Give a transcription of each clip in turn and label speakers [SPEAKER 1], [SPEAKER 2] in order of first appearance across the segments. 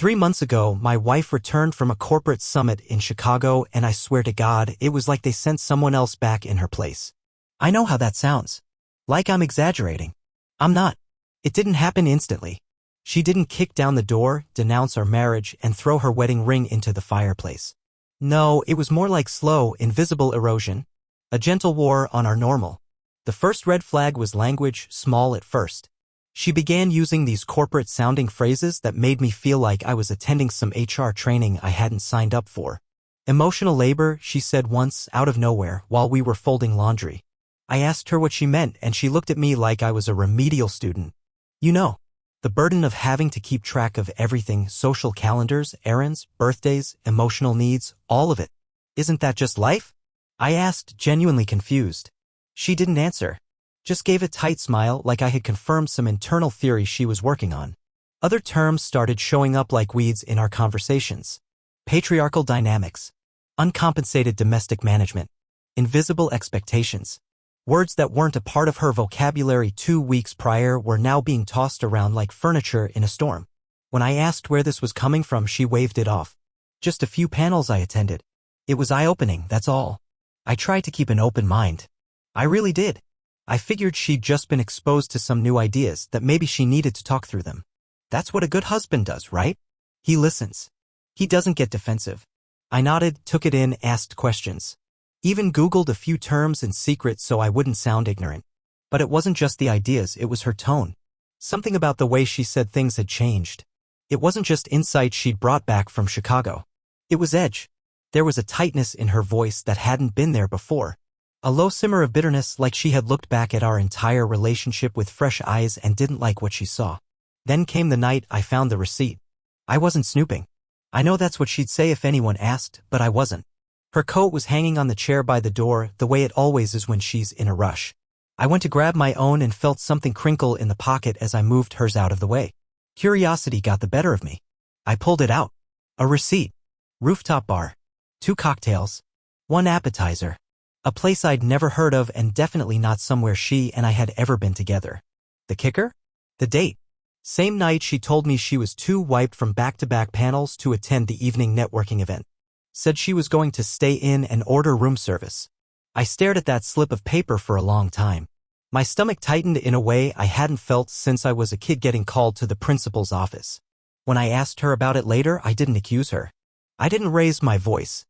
[SPEAKER 1] 3 months ago, my wife returned from a corporate summit in Chicago, and I swear to God, it was like they sent someone else back in her place. I know how that sounds. Like I'm exaggerating. I'm not. It didn't happen instantly. She didn't kick down the door, denounce our marriage, and throw her wedding ring into the fireplace. No, it was more like slow, invisible erosion. A gentle war on our normal. The first red flag was language, small at first. She began using these corporate-sounding phrases that made me feel like I was attending some HR training I hadn't signed up for. Emotional labor, she said once, out of nowhere, while we were folding laundry. I asked her what she meant, and she looked at me like I was a remedial student. You know, the burden of having to keep track of everything, social calendars, errands, birthdays, emotional needs, all of it. Isn't that just life? I asked, genuinely confused. She didn't answer. Just gave a tight smile like I had confirmed some internal theory she was working on. Other terms started showing up like weeds in our conversations. Patriarchal dynamics. Uncompensated domestic management. Invisible expectations. Words that weren't a part of her vocabulary 2 weeks prior were now being tossed around like furniture in a storm. When I asked where this was coming from, she waved it off. Just a few panels I attended. It was eye-opening, that's all. I tried to keep an open mind. I really did. I figured she'd just been exposed to some new ideas that maybe she needed to talk through them. That's what a good husband does, right? He listens. He doesn't get defensive. I nodded, took it in, asked questions. Even Googled a few terms in secret so I wouldn't sound ignorant. But it wasn't just the ideas, it was her tone. Something about the way she said things had changed. It wasn't just insight she'd brought back from Chicago. It was edge. There was a tightness in her voice that hadn't been there before. A low simmer of bitterness, like she had looked back at our entire relationship with fresh eyes and didn't like what she saw. Then came the night I found the receipt. I wasn't snooping. I know that's what she'd say if anyone asked, but I wasn't. Her coat was hanging on the chair by the door, the way it always is when she's in a rush. I went to grab my own and felt something crinkle in the pocket as I moved hers out of the way. Curiosity got the better of me. I pulled it out. A receipt. Rooftop bar. 2 cocktails. 1 appetizer. A place I'd never heard of and definitely not somewhere she and I had ever been together. The kicker? The date. Same night she told me she was too wiped from back-to-back panels to attend the evening networking event. Said she was going to stay in and order room service. I stared at that slip of paper for a long time. My stomach tightened in a way I hadn't felt since I was a kid getting called to the principal's office. When I asked her about it later, I didn't accuse her. I didn't raise my voice.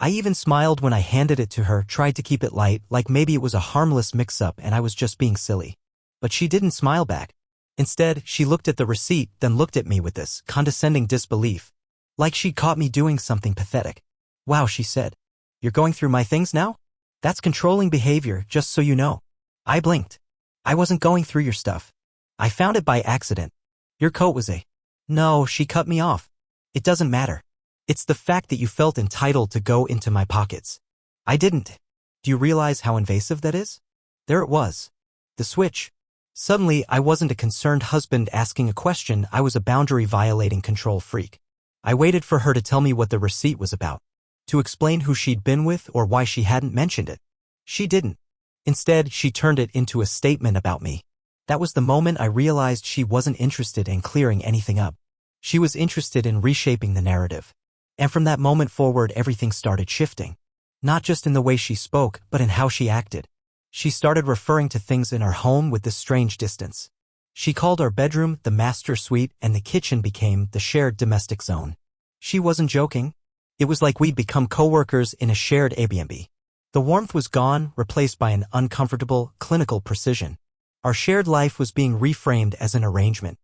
[SPEAKER 1] I even smiled when I handed it to her, tried to keep it light, like maybe it was a harmless mix-up and I was just being silly. But she didn't smile back. Instead, she looked at the receipt, then looked at me with this condescending disbelief. Like she'd caught me doing something pathetic. Wow, she said. You're going through my things now? That's controlling behavior, just so you know. I blinked. I wasn't going through your stuff. I found it by accident. Your coat was a... No, she cut me off. It doesn't matter. It's the fact that you felt entitled to go into my pockets. I didn't. Do you realize how invasive that is? There it was. The switch. Suddenly, I wasn't a concerned husband asking a question, I was a boundary-violating control freak. I waited for her to tell me what the receipt was about. To explain who she'd been with or why she hadn't mentioned it. She didn't. Instead, she turned it into a statement about me. That was the moment I realized she wasn't interested in clearing anything up. She was interested in reshaping the narrative. And from that moment forward, everything started shifting. Not just in the way she spoke, but in how she acted. She started referring to things in our home with this strange distance. She called our bedroom the master suite and the kitchen became the shared domestic zone. She wasn't joking. It was like we'd become co-workers in a shared Airbnb. The warmth was gone, replaced by an uncomfortable, clinical precision. Our shared life was being reframed as an arrangement.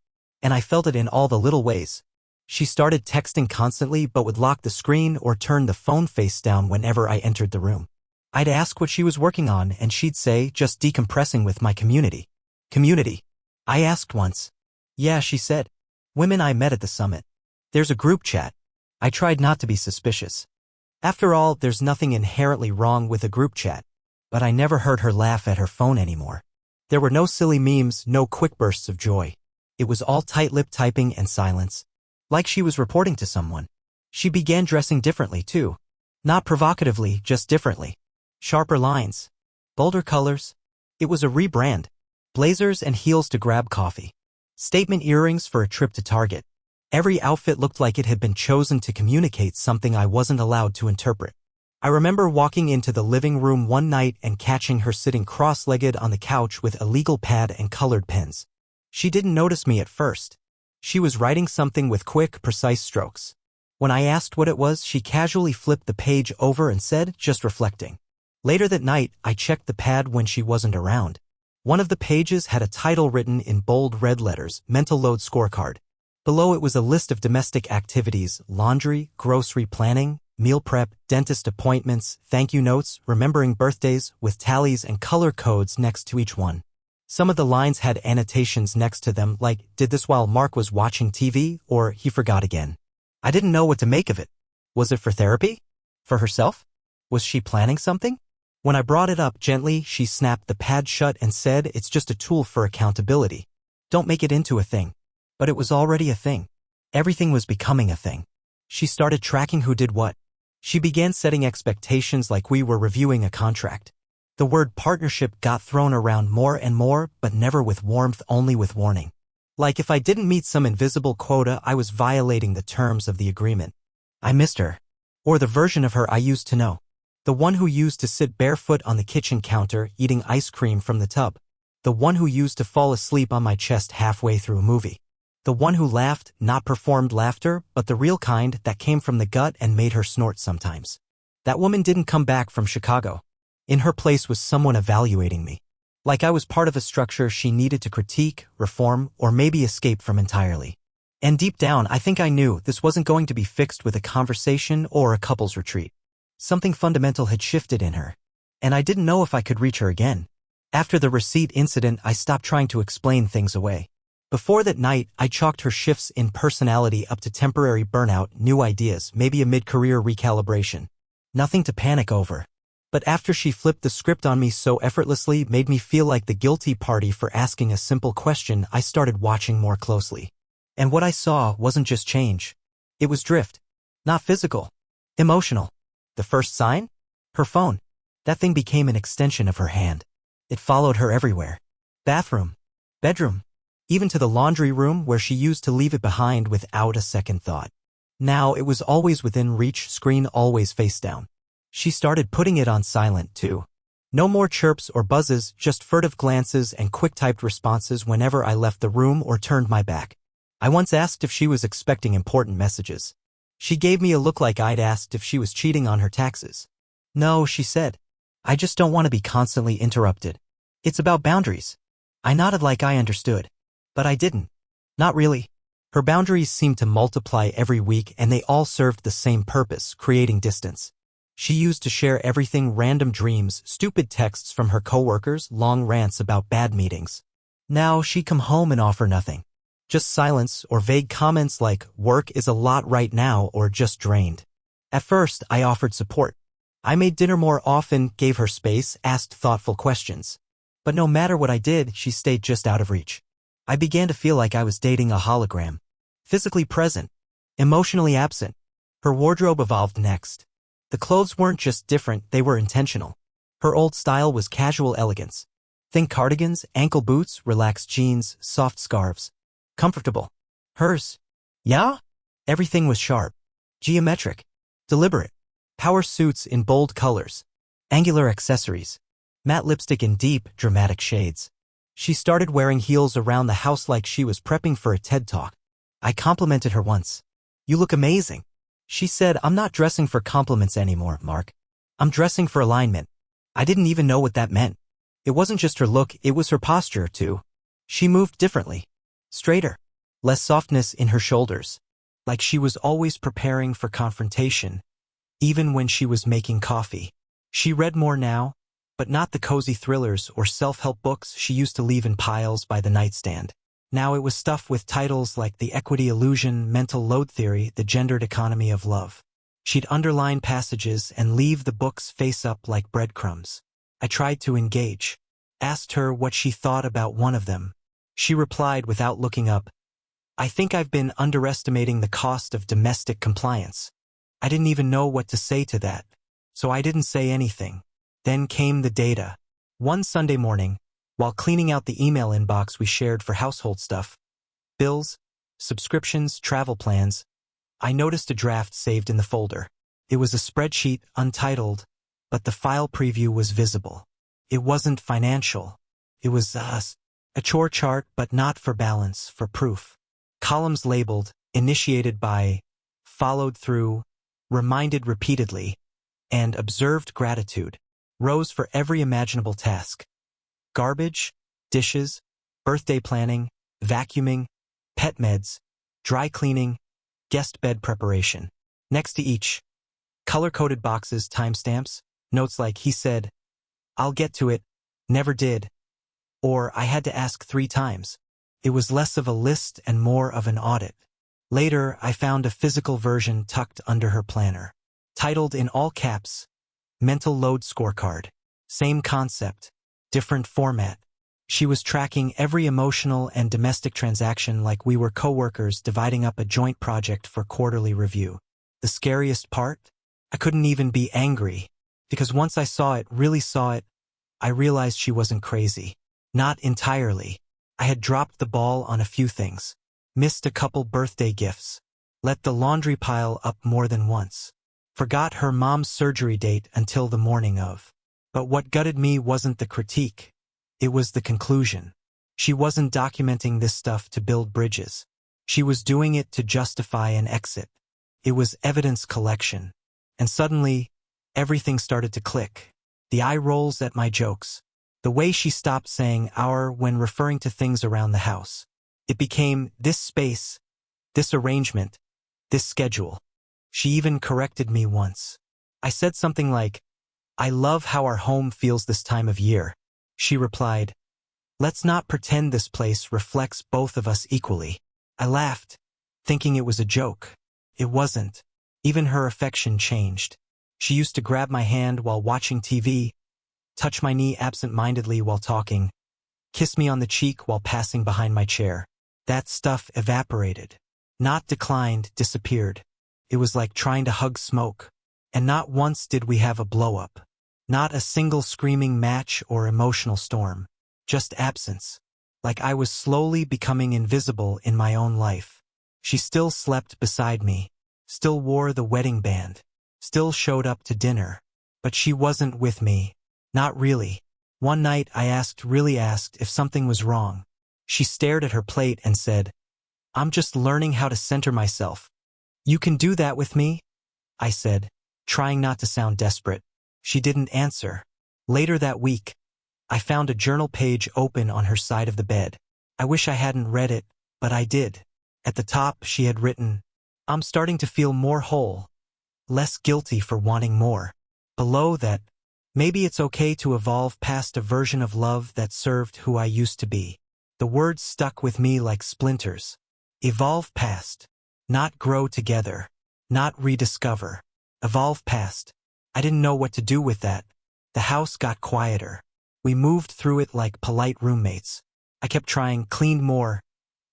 [SPEAKER 1] And I felt it in all the little ways. She started texting constantly but would lock the screen or turn the phone face down whenever I entered the room. I'd ask what she was working on and she'd say, just decompressing with my community. Community? I asked once. Yeah, she said. Women I met at the summit. There's a group chat. I tried not to be suspicious. After all, there's nothing inherently wrong with a group chat. But I never heard her laugh at her phone anymore. There were no silly memes, no quick bursts of joy. It was all tight-lipped typing and silence. Like she was reporting to someone. She began dressing differently, too. Not provocatively, just differently. Sharper lines. Bolder colors. It was a rebrand. Blazers and heels to grab coffee. Statement earrings for a trip to Target. Every outfit looked like it had been chosen to communicate something I wasn't allowed to interpret. I remember walking into the living room one night and catching her sitting cross-legged on the couch with a legal pad and colored pens. She didn't notice me at first. She was writing something with quick, precise strokes. When I asked what it was, she casually flipped the page over and said, "Just reflecting." Later that night, I checked the pad when she wasn't around. One of the pages had a title written in bold red letters, "Mental Load Scorecard." Below it was a list of domestic activities: laundry, grocery planning, meal prep, dentist appointments, thank you notes, remembering birthdays, with tallies and color codes next to each one. Some of the lines had annotations next to them like, "Did this while Mark was watching TV," or "He forgot again." I didn't know what to make of it. Was it for therapy? For herself? Was she planning something? When I brought it up gently, she snapped the pad shut and said, "It's just a tool for accountability. Don't make it into a thing." But it was already a thing. Everything was becoming a thing. She started tracking who did what. She began setting expectations like we were reviewing a contract. The word partnership got thrown around more and more, but never with warmth, only with warning. Like if I didn't meet some invisible quota, I was violating the terms of the agreement. I missed her. Or the version of her I used to know. The one who used to sit barefoot on the kitchen counter, eating ice cream from the tub. The one who used to fall asleep on my chest halfway through a movie. The one who laughed, not performed laughter, but the real kind that came from the gut and made her snort sometimes. That woman didn't come back from Chicago. In her place was someone evaluating me. Like I was part of a structure she needed to critique, reform, or maybe escape from entirely. And deep down, I think I knew this wasn't going to be fixed with a conversation or a couple's retreat. Something fundamental had shifted in her. And I didn't know if I could reach her again. After the receipt incident, I stopped trying to explain things away. Before that night, I chalked her shifts in personality up to temporary burnout, new ideas, maybe a mid-career recalibration. Nothing to panic over. But after she flipped the script on me so effortlessly, made me feel like the guilty party for asking a simple question, I started watching more closely. And what I saw wasn't just change. It was drift. Not physical. Emotional. The first sign? Her phone. That thing became an extension of her hand. It followed her everywhere. Bathroom. Bedroom. Even to the laundry room where she used to leave it behind without a second thought. Now it was always within reach, screen always face down. She started putting it on silent too. No more chirps or buzzes, just furtive glances and quick-typed responses whenever I left the room or turned my back. I once asked if she was expecting important messages. She gave me a look like I'd asked if she was cheating on her taxes. "No," she said. "I just don't want to be constantly interrupted. It's about boundaries." I nodded like I understood. But I didn't. Not really. Her boundaries seemed to multiply every week, and they all served the same purpose, creating distance. She used to share everything: random dreams, stupid texts from her coworkers, long rants about bad meetings. Now she'd come home and offer nothing. Just silence or vague comments like, "Work is a lot right now," or "just drained." At first, I offered support. I made dinner more often, gave her space, asked thoughtful questions. But no matter what I did, she stayed just out of reach. I began to feel like I was dating a hologram. Physically present, emotionally absent. Her wardrobe evolved next. The clothes weren't just different, they were intentional. Her old style was casual elegance. Think cardigans, ankle boots, relaxed jeans, soft scarves. Comfortable. Hers. Yeah? Everything was sharp. Geometric. Deliberate. Power suits in bold colors. Angular accessories. Matte lipstick in deep, dramatic shades. She started wearing heels around the house like she was prepping for a TED Talk. I complimented her once. "You look amazing." She said, "I'm not dressing for compliments anymore, Mark. I'm dressing for alignment." I didn't even know what that meant. It wasn't just her look, it was her posture, too. She moved differently. Straighter. Less softness in her shoulders. Like she was always preparing for confrontation, even when she was making coffee. She read more now, but not the cozy thrillers or self-help books she used to leave in piles by the nightstand. Now it was stuff with titles like The Equity Illusion, Mental Load Theory, The Gendered Economy of Love. She'd underline passages and leave the books face up like breadcrumbs. I tried to engage. Asked her what she thought about one of them. She replied without looking up, "I think I've been underestimating the cost of domestic compliance." I didn't even know what to say to that, so I didn't say anything. Then came the data. One Sunday morning, while cleaning out the email inbox we shared for household stuff, bills, subscriptions, travel plans. I noticed a draft saved in the folder. It was a spreadsheet, untitled, but the file preview was visible. It wasn't financial. It was a chore chart, but not for balance, for proof. Columns labeled, initiated by, followed through, reminded repeatedly, and observed gratitude. Rows for every imaginable task. Garbage, dishes, birthday planning, vacuuming, pet meds, dry cleaning, guest bed preparation. Next to each, color-coded boxes, timestamps, notes like he said, "I'll get to it, never did," or "I had to ask 3 times." It was less of a list and more of an audit. Later, I found a physical version tucked under her planner. Titled in all caps, Mental Load Scorecard. Same concept, different format. She was tracking every emotional and domestic transaction like we were coworkers dividing up a joint project for quarterly review. The scariest part? I couldn't even be angry, because once I really saw it, I realized she wasn't crazy. Not entirely. I had dropped the ball on a few things. Missed a couple birthday gifts. Let the laundry pile up more than once. Forgot her mom's surgery date until the morning of. But what gutted me wasn't the critique. It was the conclusion. She wasn't documenting this stuff to build bridges. She was doing it to justify an exit. It was evidence collection. And suddenly, everything started to click. The eye rolls at my jokes. The way she stopped saying "our" when referring to things around the house. It became this space, this arrangement, this schedule. She even corrected me once. I said something like, "I love how our home feels this time of year." She replied, "Let's not pretend this place reflects both of us equally." I laughed, thinking it was a joke. It wasn't. Even her affection changed. She used to grab my hand while watching TV, touch my knee absent-mindedly while talking, kiss me on the cheek while passing behind my chair. That stuff evaporated. Not declined, disappeared. It was like trying to hug smoke. And not once did we have a blow-up. Not a single screaming match or emotional storm. Just absence. Like I was slowly becoming invisible in my own life. She still slept beside me. Still wore the wedding band. Still showed up to dinner. But she wasn't with me. Not really. One night I really asked if something was wrong. She stared at her plate and said, "I'm just learning how to center myself." "You can do that with me?" I said, trying not to sound desperate. She didn't answer. Later that week, I found a journal page open on her side of the bed. I wish I hadn't read it, but I did. At the top, she had written, "I'm starting to feel more whole, less guilty for wanting more." Below that, "Maybe it's okay to evolve past a version of love that served who I used to be." The words stuck with me like splinters. Evolve past. Not grow together. Not rediscover. Evolve past. I didn't know what to do with that. The house got quieter. We moved through it like polite roommates. I kept trying, cleaned more,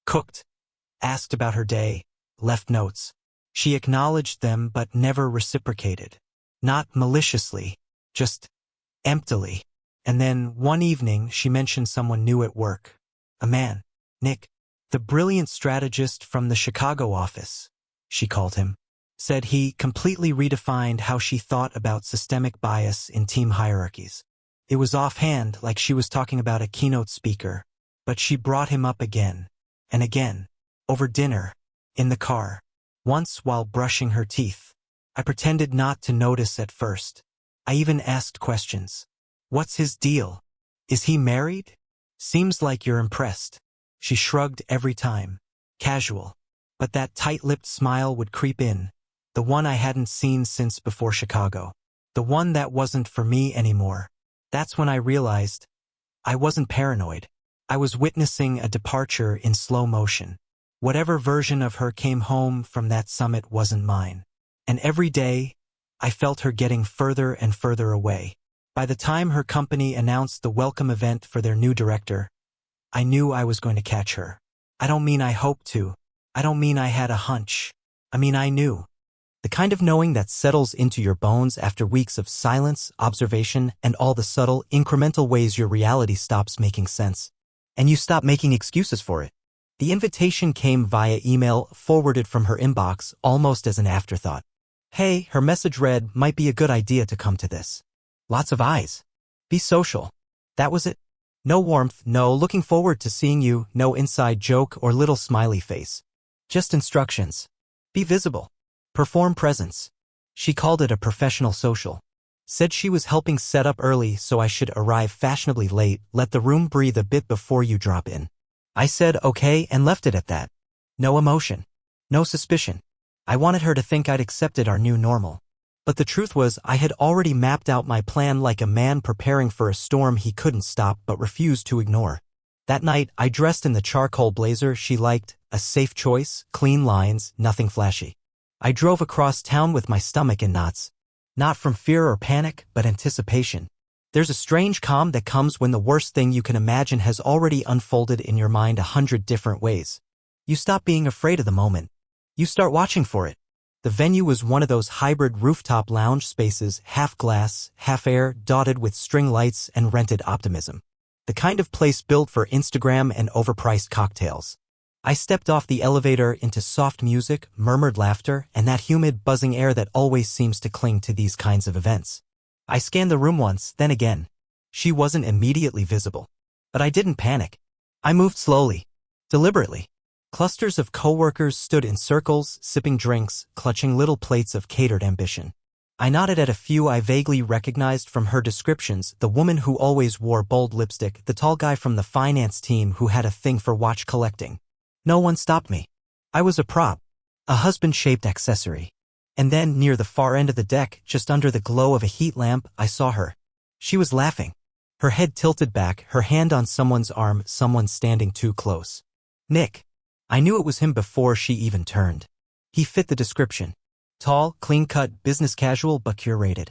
[SPEAKER 1] cooked, asked about her day, left notes. She acknowledged them but never reciprocated. Not maliciously, just emptily. And then, one evening, she mentioned someone new at work. A man, Nick, the brilliant strategist from the Chicago office, she called him. Said he completely redefined how she thought about systemic bias in team hierarchies. It was offhand, like she was talking about a keynote speaker, but she brought him up again, and again, over dinner, in the car, once while brushing her teeth. I pretended not to notice at first. I even asked questions. "What's his deal? Is he married? Seems like you're impressed." She shrugged every time. Casual. But that tight-lipped smile would creep in. The one I hadn't seen since before Chicago. The one that wasn't for me anymore. That's when I realized I wasn't paranoid. I was witnessing a departure in slow motion. Whatever version of her came home from that summit wasn't mine. And every day, I felt her getting further and further away. By the time her company announced the welcome event for their new director, I knew I was going to catch her. I don't mean I hoped to. I don't mean I had a hunch. I mean I knew. The kind of knowing that settles into your bones after weeks of silence, observation, and all the subtle, incremental ways your reality stops making sense. And you stop making excuses for it. The invitation came via email, forwarded from her inbox, almost as an afterthought. Hey, her message read, might be a good idea to come to this. Lots of eyes. Be social. That was it. No warmth, no looking forward to seeing you, no inside joke or little smiley face. Just instructions. Be visible. Perform presence. She called it a professional social. Said she was helping set up early so I should arrive fashionably late, let the room breathe a bit before you drop in. I said okay and left it at that. No emotion. No suspicion. I wanted her to think I'd accepted our new normal. But the truth was I had already mapped out my plan like a man preparing for a storm he couldn't stop but refused to ignore. That night, I dressed in the charcoal blazer she liked, a safe choice, clean lines, nothing flashy. I drove across town with my stomach in knots. Not from fear or panic, but anticipation. There's a strange calm that comes when the worst thing you can imagine has already unfolded in your mind 100 different ways. You stop being afraid of the moment. You start watching for it. The venue was one of those hybrid rooftop lounge spaces, half glass, half air, dotted with string lights and rented optimism. The kind of place built for Instagram and overpriced cocktails. I stepped off the elevator into soft music, murmured laughter, and that humid, buzzing air that always seems to cling to these kinds of events. I scanned the room once, then again. She wasn't immediately visible. But I didn't panic. I moved slowly, deliberately. Clusters of coworkers stood in circles, sipping drinks, clutching little plates of catered ambition. I nodded at a few I vaguely recognized from her descriptions, the woman who always wore bold lipstick, the tall guy from the finance team who had a thing for watch collecting. No one stopped me. I was a prop. A husband-shaped accessory. And then, near the far end of the deck, just under the glow of a heat lamp, I saw her. She was laughing. Her head tilted back, her hand on someone's arm, someone standing too close. Nick. I knew it was him before she even turned. He fit the description. Tall, clean-cut, business casual but curated.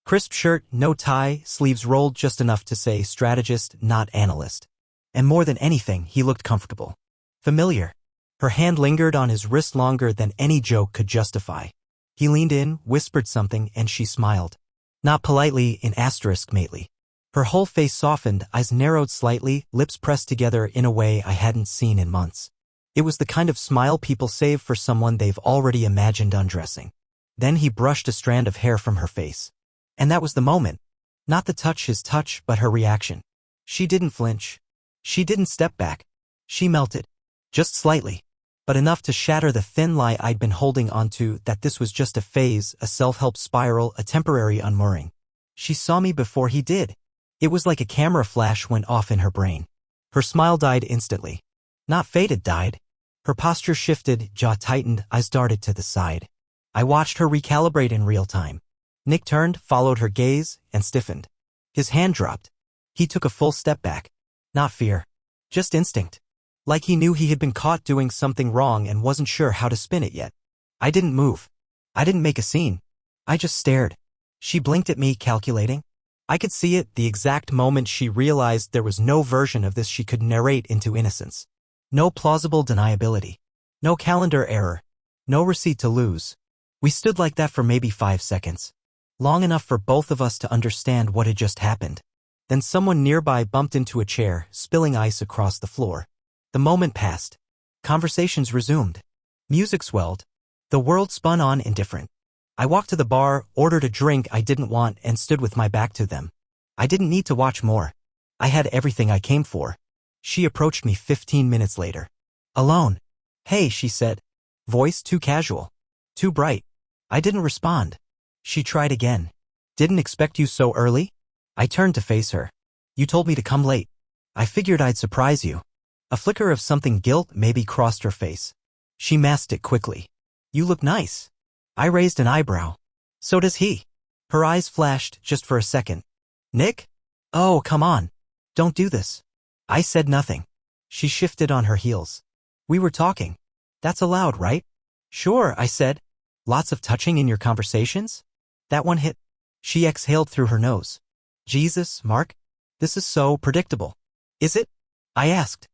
[SPEAKER 1] Crisp shirt, no tie, sleeves rolled just enough to say strategist, not analyst. And more than anything, he looked comfortable. Familiar. Her hand lingered on his wrist longer than any joke could justify. He leaned in, whispered something, and she smiled. Not politely, in asterisk mately. Her whole face softened, eyes narrowed slightly, lips pressed together in a way I hadn't seen in months. It was the kind of smile people save for someone they've already imagined undressing. Then he brushed a strand of hair from her face. And that was the moment. Not the touch, his touch, but her reaction. She didn't flinch. She didn't step back. She melted. Just slightly. But enough to shatter the thin lie I'd been holding onto, that this was just a phase, a self-help spiral, a temporary unmooring. She saw me before he did. It was like a camera flash went off in her brain. Her smile died instantly. Not faded, died. Her posture shifted, jaw tightened, eyes darted to the side. I watched her recalibrate in real time. Nick turned, followed her gaze, and stiffened. His hand dropped. He took a full step back. Not fear. Just instinct. Like he knew he had been caught doing something wrong and wasn't sure how to spin it yet. I didn't move. I didn't make a scene. I just stared. She blinked at me, calculating. I could see it, the exact moment she realized there was no version of this she could narrate into innocence. No plausible deniability. No calendar error. No receipt to lose. We stood like that for maybe 5 seconds. Long enough for both of us to understand what had just happened. Then someone nearby bumped into a chair, spilling ice across the floor. The moment passed. Conversations resumed. Music swelled. The world spun on indifferent. I walked to the bar, ordered a drink I didn't want, and stood with my back to them. I didn't need to watch more. I had everything I came for. She approached me 15 minutes later. Alone. Hey, she said. Voice too casual. Too bright. I didn't respond. She tried again. Didn't expect you so early? I turned to face her. You told me to come late. I figured I'd surprise you. A flicker of something guilt maybe crossed her face. She masked it quickly. You look nice. I raised an eyebrow. So does he. Her eyes flashed just for a second. Nick? Oh, come on. Don't do this. I said nothing. She shifted on her heels. We were talking. That's allowed, right? Sure, I said. Lots of touching in your conversations? That one hit. She exhaled through her nose. Jesus, Mark. This is so predictable. Is it? I asked.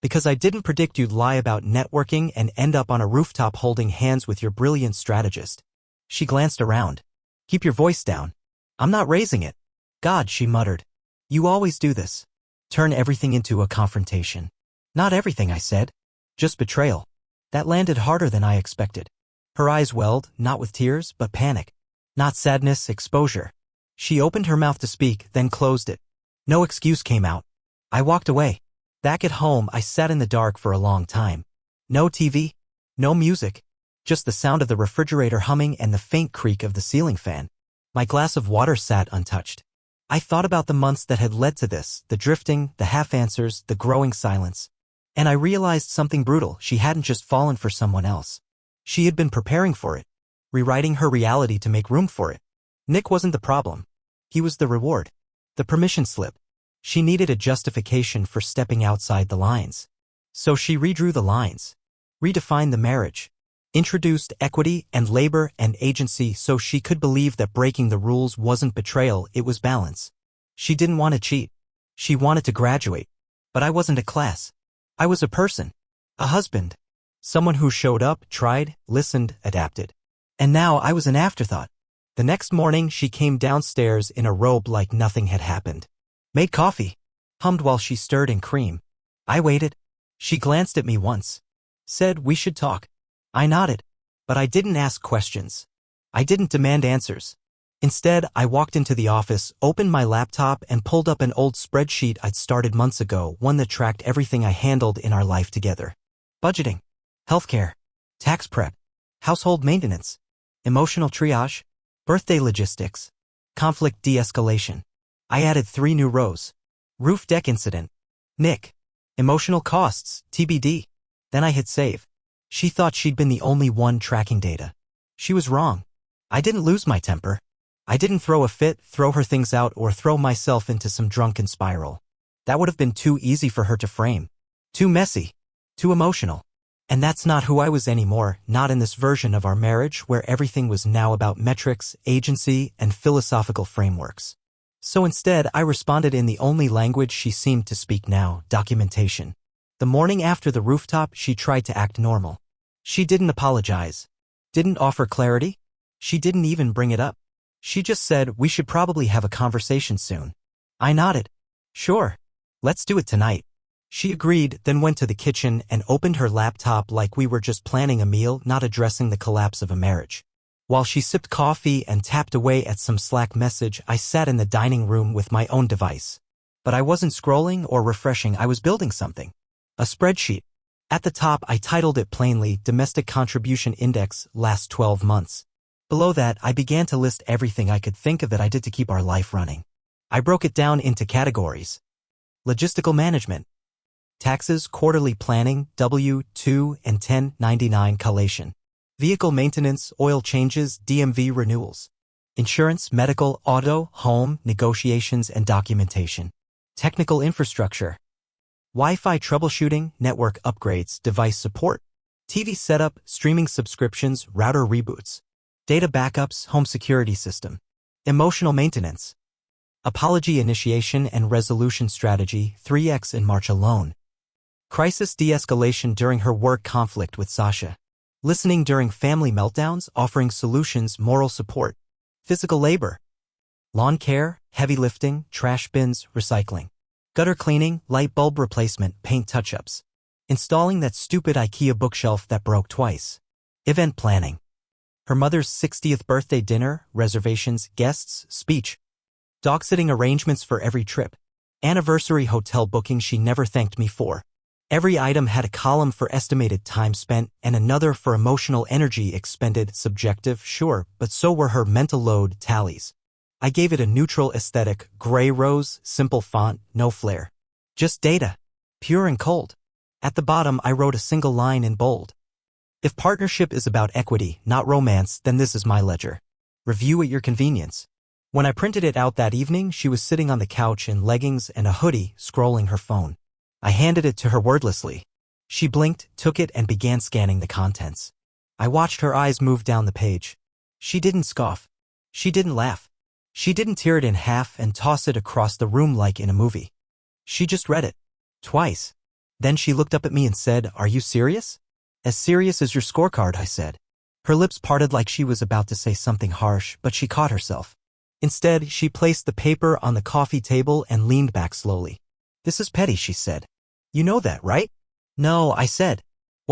[SPEAKER 1] Because I didn't predict you'd lie about networking and end up on a rooftop holding hands with your brilliant strategist. She glanced around. Keep your voice down. I'm not raising it. God, she muttered. You always do this. Turn everything into a confrontation. Not everything, I said. Just betrayal. That landed harder than I expected. Her eyes welled, not with tears, but panic. Not sadness, exposure. She opened her mouth to speak, then closed it. No excuse came out. I walked away. Back at home, I sat in the dark for a long time. No TV. No music. Just the sound of the refrigerator humming and the faint creak of the ceiling fan. My glass of water sat untouched. I thought about the months that had led to this, the drifting, the half-answers, the growing silence. And I realized something brutal. She hadn't just fallen for someone else. She had been preparing for it, rewriting her reality to make room for it. Nick wasn't the problem. He was the reward. The permission slip. She needed a justification for stepping outside the lines. So she redrew the lines, redefined the marriage, introduced equity and labor and agency so she could believe that breaking the rules wasn't betrayal, it was balance. She didn't want to cheat. She wanted to graduate. But I wasn't a class. I was a person. A husband. Someone who showed up, tried, listened, adapted. And now I was an afterthought. The next morning she came downstairs in a robe like nothing had happened. Made coffee. Hummed while she stirred in cream. I waited. She glanced at me once. Said we should talk. I nodded. But I didn't ask questions. I didn't demand answers. Instead, I walked into the office, opened my laptop, and pulled up an old spreadsheet I'd started months ago, one that tracked everything I handled in our life together. Budgeting. Healthcare. Tax prep. Household maintenance. Emotional triage. Birthday logistics. Conflict de-escalation. I added 3 new rows. Roof deck incident. Nick. Emotional costs, TBD. Then I hit save. She thought she'd been the only one tracking data. She was wrong. I didn't lose my temper. I didn't throw a fit, throw her things out, or throw myself into some drunken spiral. That would have been too easy for her to frame. Too messy. Too emotional. And that's not who I was anymore, not in this version of our marriage where everything was now about metrics, agency, and philosophical frameworks. So instead, I responded in the only language she seemed to speak now, documentation. The morning after the rooftop, she tried to act normal. She didn't apologize. Didn't offer clarity. She didn't even bring it up. She just said, we should probably have a conversation soon. I nodded. Sure. Let's do it tonight. She agreed, then went to the kitchen and opened her laptop like we were just planning a meal, not addressing the collapse of a marriage. While she sipped coffee and tapped away at some Slack message, I sat in the dining room with my own device. But I wasn't scrolling or refreshing, I was building something. A spreadsheet. At the top, I titled it plainly, Domestic Contribution Index, Last 12 Months. Below that, I began to list everything I could think of that I did to keep our life running. I broke it down into categories. Logistical management. Taxes, quarterly planning, W-2 and 1099 collation. Vehicle maintenance, oil changes, DMV renewals. Insurance, medical, auto, home, negotiations, and documentation. Technical infrastructure. Wi-Fi troubleshooting, network upgrades, device support. TV setup, streaming subscriptions, router reboots. Data backups, home security system. Emotional maintenance. Apology initiation and resolution strategy, 3x in March alone. Crisis de-escalation during her work conflict with Sasha. Listening during family meltdowns, offering solutions, moral support. Physical labor. Lawn care, heavy lifting, trash bins, recycling. Gutter cleaning, light bulb replacement, paint touch-ups. Installing that stupid IKEA bookshelf that broke twice. Event planning. Her mother's 60th birthday dinner, reservations, guests, speech. Dog-sitting arrangements for every trip. Anniversary hotel booking she never thanked me for. Every item had a column for estimated time spent and another for emotional energy expended, subjective, sure, but so were her mental load tallies. I gave it a neutral aesthetic, gray rose, simple font, no flair. Just data. Pure and cold. At the bottom I wrote a single line in bold. If partnership is about equity, not romance, then this is my ledger. Review at your convenience. When I printed it out that evening, she was sitting on the couch in leggings and a hoodie, scrolling her phone. I handed it to her wordlessly. She blinked, took it, and began scanning the contents. I watched her eyes move down the page. She didn't scoff. She didn't laugh. She didn't tear it in half and toss it across the room like in a movie. She just read it. Twice. Then she looked up at me and said, "Are you serious?" "As serious as your scorecard," I said. Her lips parted like she was about to say something harsh, but she caught herself. Instead, she placed the paper on the coffee table and leaned back slowly. "This is petty," she said. "You know that, right?" "No," I said.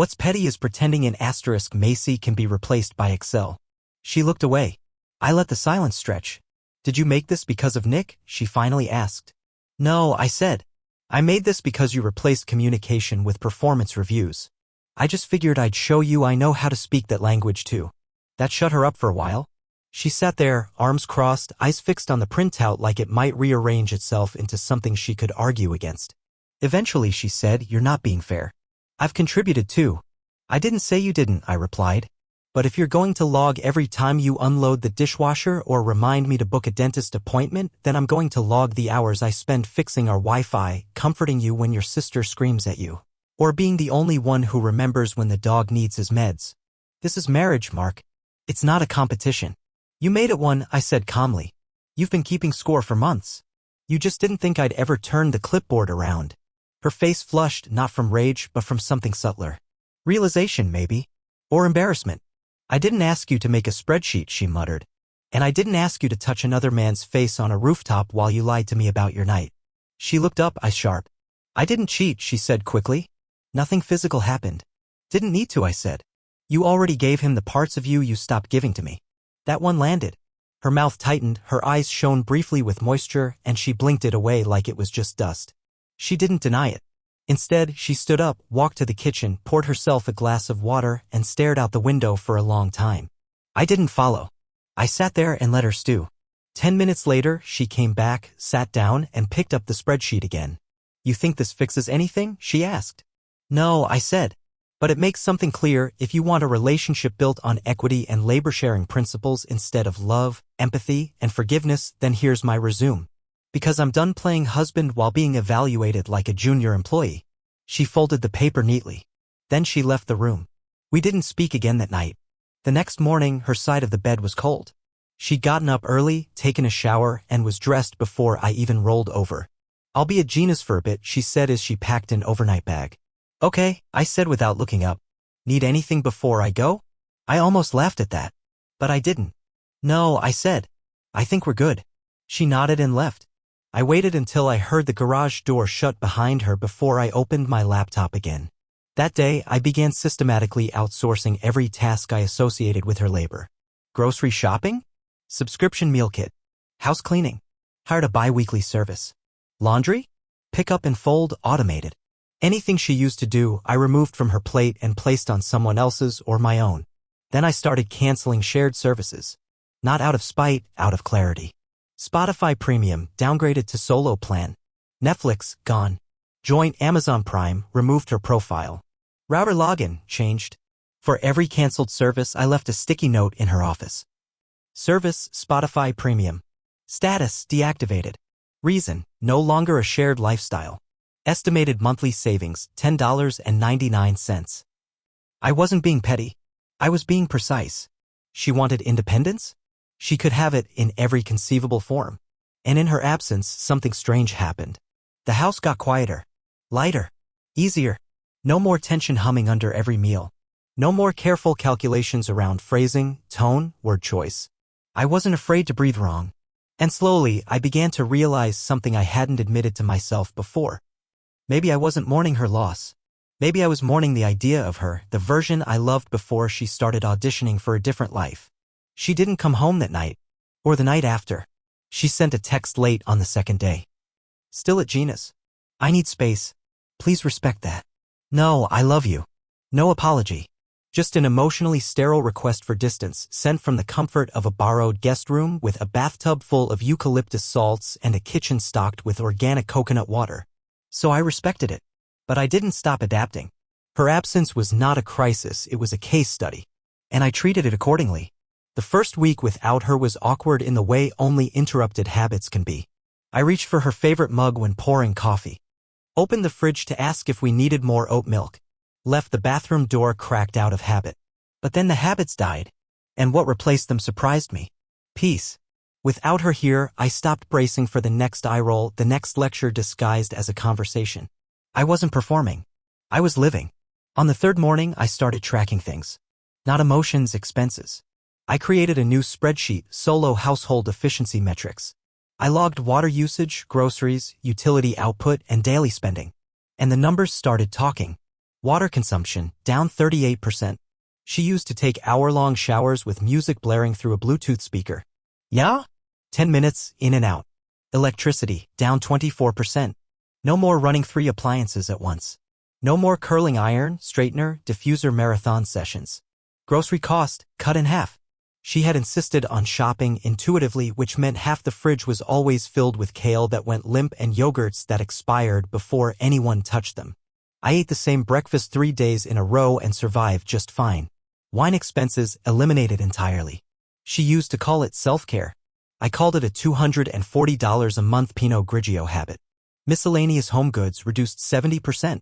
[SPEAKER 1] What's petty is pretending an asterisk Macy can be replaced by Excel. She looked away. I let the silence stretch. Did you make this because of Nick? She finally asked. No, I said. I made this because you replaced communication with performance reviews. I just figured I'd show you I know how to speak that language too. That shut her up for a while. She sat there, arms crossed, eyes fixed on the printout like it might rearrange itself into something she could argue against. Eventually she said, "You're not being fair. I've contributed too." "I didn't say you didn't," I replied. "But if you're going to log every time you unload the dishwasher or remind me to book a dentist appointment, then I'm going to log the hours I spend fixing our Wi-Fi, comforting you when your sister screams at you, or being the only one who remembers when the dog needs his meds. This is marriage, Mark. It's not a competition." "You made it one," I said calmly. "You've been keeping score for months. You just didn't think I'd ever turn the clipboard around." Her face flushed, not from rage, but from something subtler. Realization, maybe. Or embarrassment. "I didn't ask you to make a spreadsheet," she muttered. "And I didn't ask you to touch another man's face on a rooftop while you lied to me about your night." She looked up, eyes sharp. "I didn't cheat," she said quickly. "Nothing physical happened." "Didn't need to," I said. "You already gave him the parts of you stopped giving to me." That one landed. Her mouth tightened, her eyes shone briefly with moisture, and she blinked it away like it was just dust. She didn't deny it. Instead, she stood up, walked to the kitchen, poured herself a glass of water, and stared out the window for a long time. I didn't follow. I sat there and let her stew. 10 minutes later, she came back, sat down, and picked up the spreadsheet again. "You think this fixes anything?" she asked. "No," I said. "But it makes something clear. If you want a relationship built on equity and labor-sharing principles instead of love, empathy, and forgiveness, then here's my resume. Because I'm done playing husband while being evaluated like a junior employee." She folded the paper neatly. Then she left the room. We didn't speak again that night. The next morning, her side of the bed was cold. She'd gotten up early, taken a shower, and was dressed before I even rolled over. "I'll be at Gina's for a bit," she said as she packed an overnight bag. "Okay," I said without looking up. "Need anything before I go?" I almost laughed at that. But I didn't. "No," I said. "I think we're good." She nodded and left. I waited until I heard the garage door shut behind her before I opened my laptop again. That day, I began systematically outsourcing every task I associated with her labor. Grocery shopping? Subscription meal kit. House cleaning. Hired a bi-weekly service. Laundry? Pick up and fold, automated. Anything she used to do, I removed from her plate and placed on someone else's or my own. Then I started canceling shared services. Not out of spite, out of clarity. Spotify Premium, downgraded to solo plan. Netflix, gone. Join Amazon Prime, removed her profile. Router login, changed. For every canceled service, I left a sticky note in her office. Service, Spotify Premium. Status, deactivated. Reason, no longer a shared lifestyle. Estimated monthly savings, $10.99. I wasn't being petty. I was being precise. She wanted independence? She could have it in every conceivable form. And in her absence, something strange happened. The house got quieter. Lighter. Easier. No more tension humming under every meal. No more careful calculations around phrasing, tone, word choice. I wasn't afraid to breathe wrong. And slowly, I began to realize something I hadn't admitted to myself before. Maybe I wasn't mourning her loss. Maybe I was mourning the idea of her, the version I loved before she started auditioning for a different life. She didn't come home that night, or the night after. She sent a text late on the second day. "Still at Gina's. I need space. Please respect that. No, I love you." No apology. Just an emotionally sterile request for distance sent from the comfort of a borrowed guest room with a bathtub full of eucalyptus salts and a kitchen stocked with organic coconut water. So I respected it. But I didn't stop adapting. Her absence was not a crisis, it was a case study. And I treated it accordingly. The first week without her was awkward in the way only interrupted habits can be. I reached for her favorite mug when pouring coffee. Opened the fridge to ask if we needed more oat milk. Left the bathroom door cracked out of habit. But then the habits died. And what replaced them surprised me. Peace. Without her here, I stopped bracing for the next eye roll, the next lecture disguised as a conversation. I wasn't performing. I was living. On the third morning, I started tracking things. Not emotions, expenses. I created a new spreadsheet, solo household efficiency metrics. I logged water usage, groceries, utility output, and daily spending. And the numbers started talking. Water consumption, down 38%. She used to take hour-long showers with music blaring through a Bluetooth speaker. Yeah? 10 minutes, in and out. Electricity, down 24%. No more running 3 appliances at once. No more curling iron, straightener, diffuser marathon sessions. Grocery cost, cut in half. She had insisted on shopping intuitively, which meant half the fridge was always filled with kale that went limp and yogurts that expired before anyone touched them. I ate the same breakfast 3 days in a row and survived just fine. Wine expenses eliminated entirely. She used to call it self-care. I called it a $240 a month Pinot Grigio habit. Miscellaneous home goods reduced 70%.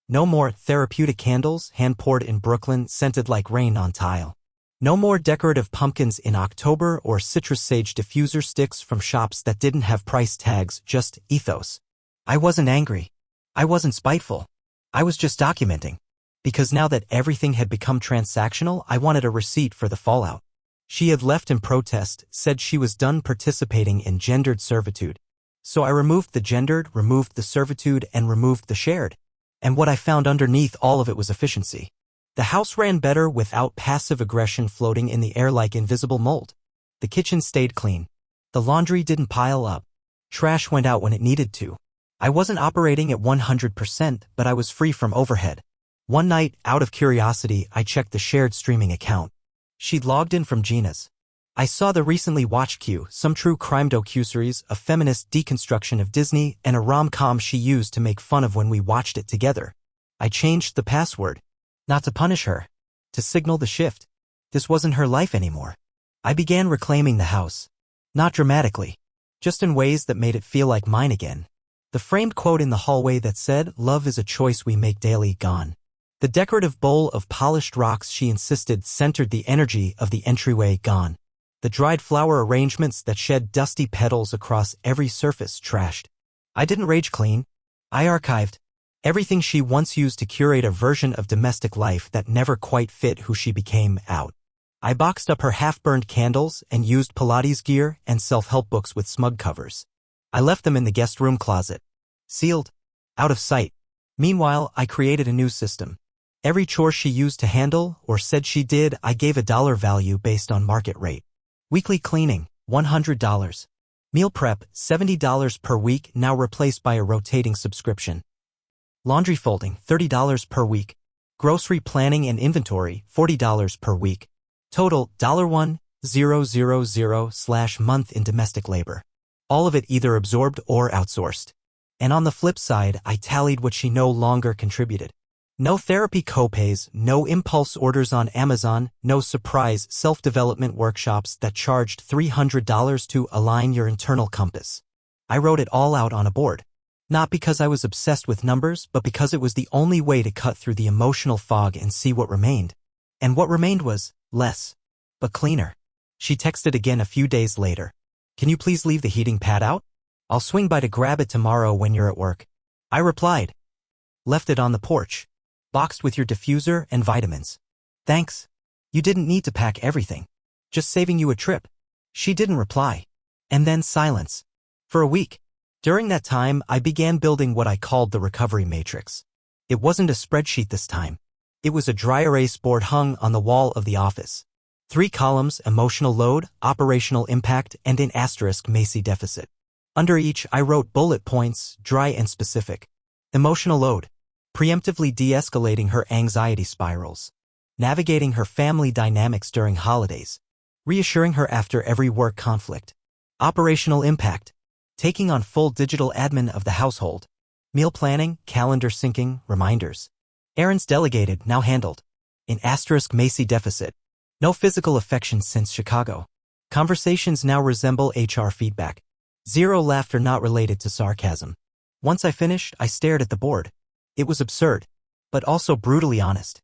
[SPEAKER 1] No more therapeutic candles, hand-poured in Brooklyn, scented like rain on tile. No more decorative pumpkins in October or citrus sage diffuser sticks from shops that didn't have price tags, just ethos. I wasn't angry. I wasn't spiteful. I was just documenting. Because now that everything had become transactional, I wanted a receipt for the fallout. She had left in protest, said she was done participating in gendered servitude. So I removed the gendered, removed the servitude, and removed the shared. And what I found underneath all of it was efficiency. The house ran better without passive aggression floating in the air like invisible mold. The kitchen stayed clean. The laundry didn't pile up. Trash went out when it needed to. I wasn't operating at 100%, but I was free from overhead. One night, out of curiosity, I checked the shared streaming account. She'd logged in from Gina's. I saw the recently watched Q, some true crime docuseries, a feminist deconstruction of Disney, and a rom-com she used to make fun of when we watched it together. I changed the password. Not to punish her. To signal the shift. This wasn't her life anymore. I began reclaiming the house. Not dramatically. Just in ways that made it feel like mine again. The framed quote in the hallway that said, "Love is a choice we make daily," gone. The decorative bowl of polished rocks she insisted centered the energy of the entryway, gone. The dried flower arrangements that shed dusty petals across every surface, trashed. I didn't rage clean. I archived. Everything she once used to curate a version of domestic life that never quite fit who she became, out. I boxed up her half-burned candles and used Pilates gear and self-help books with smug covers. I left them in the guest room closet. Sealed. Out of sight. Meanwhile, I created a new system. Every chore she used to handle or said she did, I gave a dollar value based on market rate. Weekly cleaning, $100. Meal prep, $70 per week, now replaced by a rotating subscription. Laundry folding, $30 per week. Grocery planning and inventory, $40 per week. Total, $1,000/month in domestic labor. All of it either absorbed or outsourced. And on the flip side, I tallied what she no longer contributed. No therapy copays, no impulse orders on Amazon, no surprise self-development workshops that charged $300 to align your internal compass. I wrote it all out on a board. Not because I was obsessed with numbers, but because it was the only way to cut through the emotional fog and see what remained. And what remained was less, but cleaner. She texted again a few days later. "Can you please leave the heating pad out? I'll swing by to grab it tomorrow when you're at work." I replied. "Left it on the porch. Boxed with your diffuser and vitamins. Thanks. You didn't need to pack everything. Just saving you a trip." She didn't reply. And then silence. For a week. During that time, I began building what I called the recovery matrix. It wasn't a spreadsheet this time. It was a dry erase board hung on the wall of the office. 3 columns: emotional load, operational impact, and an asterisk Macy deficit. Under each, I wrote bullet points, dry and specific. Emotional load. Preemptively de-escalating her anxiety spirals. Navigating her family dynamics during holidays. Reassuring her after every work conflict. Operational impact. Taking on full digital admin of the household. Meal planning, calendar syncing, reminders. Errands delegated, now handled. An asterisk Macy deficit. No physical affection since Chicago. Conversations now resemble HR feedback. 0 laughter not related to sarcasm. Once I finished, I stared at the board. It was absurd, but also brutally honest.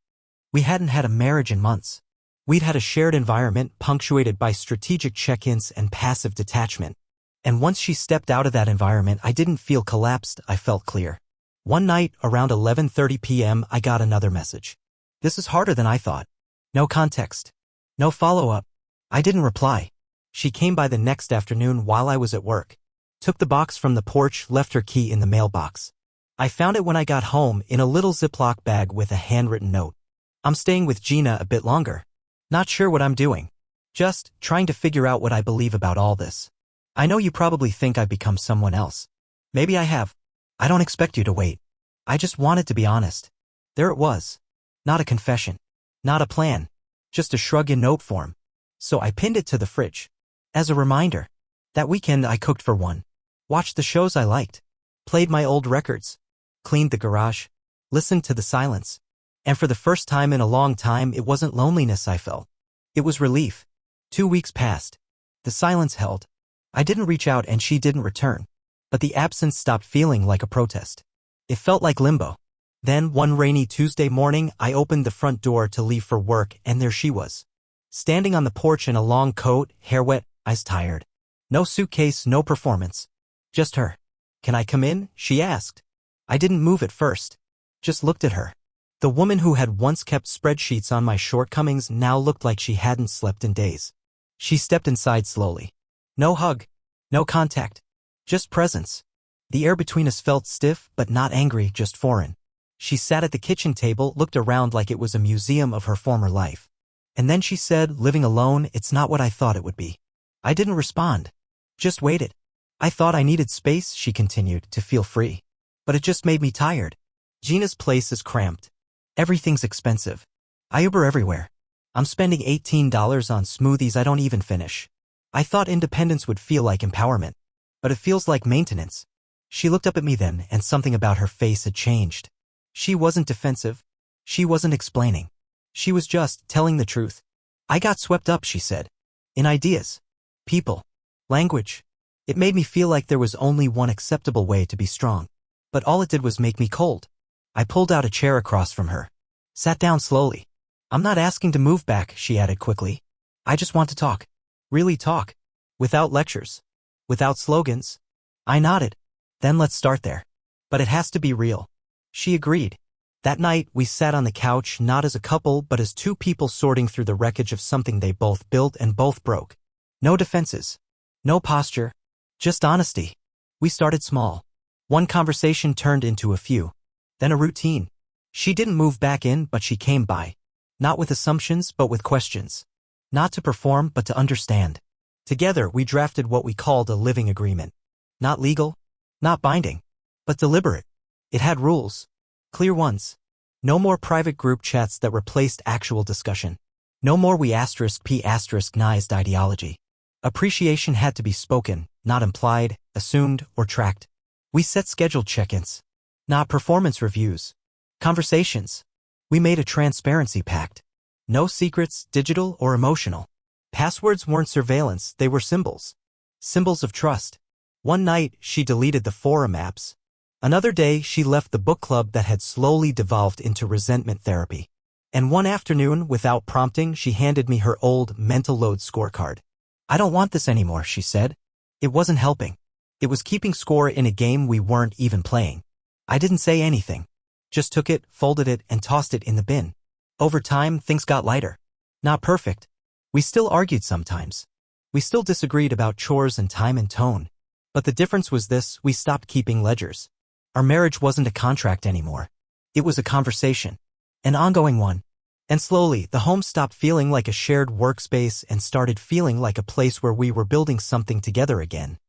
[SPEAKER 1] We hadn't had a marriage in months. We'd had a shared environment punctuated by strategic check-ins and passive detachment. And once she stepped out of that environment, I didn't feel collapsed, I felt clear. One night, around 11:30 p.m., I got another message. "This is harder than I thought." No context. No follow-up. I didn't reply. She came by the next afternoon while I was at work. Took the box from the porch, left her key in the mailbox. I found it when I got home in a little Ziploc bag with a handwritten note. I'm staying with Gina a bit longer. Not sure what I'm doing. Just trying to figure out what I believe about all this. I know you probably think I've become someone else. Maybe I have. I don't expect you to wait. I just wanted to be honest. There it was. Not a confession. Not a plan. Just a shrug in note form. So I pinned it to the fridge. As a reminder. That weekend I cooked for one. Watched the shows I liked. Played my old records. Cleaned the garage. Listened to the silence. And for the first time in a long time, it wasn't loneliness I felt. It was relief. 2 weeks passed. The silence held. I didn't reach out and she didn't return. But the absence stopped feeling like a protest. It felt like limbo. Then, one rainy Tuesday morning, I opened the front door to leave for work and there she was. Standing on the porch in a long coat, hair wet, eyes tired. No suitcase, no performance. Just her. "Can I come in?" she asked. I didn't move at first. Just looked at her. The woman who had once kept spreadsheets on my shortcomings now looked like she hadn't slept in days. She stepped inside slowly. No hug. No contact. Just presence. The air between us felt stiff, but not angry, just foreign. She sat at the kitchen table, looked around like it was a museum of her former life. And then she said, "Living alone, it's not what I thought it would be." I didn't respond. Just waited. "I thought I needed space," she continued, "to feel free. But it just made me tired. Gina's place is cramped. Everything's expensive. I Uber everywhere. I'm spending $18 on smoothies I don't even finish. I thought independence would feel like empowerment. But it feels like maintenance." She looked up at me then, and something about her face had changed. She wasn't defensive. She wasn't explaining. She was just telling the truth. "I got swept up," she said. "In ideas. People. Language. It made me feel like there was only one acceptable way to be strong. But all it did was make me cold." I pulled out a chair across from her. Sat down slowly. "I'm not asking to move back," she added quickly. "I just want to talk. Really talk. Without lectures. Without slogans." I nodded. "Then let's start there. But it has to be real." She agreed. That night, we sat on the couch not as a couple but as two people sorting through the wreckage of something they both built and both broke. No defenses. No posture. Just honesty. We started small. One conversation turned into a few. Then a routine. She didn't move back in, but she came by. Not with assumptions, but with questions. Not to perform, but to understand. Together, we drafted what we called a living agreement. Not legal. Not binding. But deliberate. It had rules. Clear ones. No more private group chats that replaced actual discussion. No more we *p*nized ideology. Appreciation had to be spoken, not implied, assumed, or tracked. We set scheduled check-ins. Not performance reviews. Conversations. We made a transparency pact. No secrets, digital or emotional. Passwords weren't surveillance, they were symbols. Symbols of trust. One night, she deleted the forum apps. Another day, she left the book club that had slowly devolved into resentment therapy. And one afternoon, without prompting, she handed me her old mental load scorecard. "I don't want this anymore," she said. It wasn't helping. It was keeping score in a game we weren't even playing. I didn't say anything. Just took it, folded it, and tossed it in the bin. Over time, things got lighter. Not perfect. We still argued sometimes. We still disagreed about chores and time and tone. But the difference was this: we stopped keeping ledgers. Our marriage wasn't a contract anymore. It was a conversation. An ongoing one. And slowly, the home stopped feeling like a shared workspace and started feeling like a place where we were building something together again.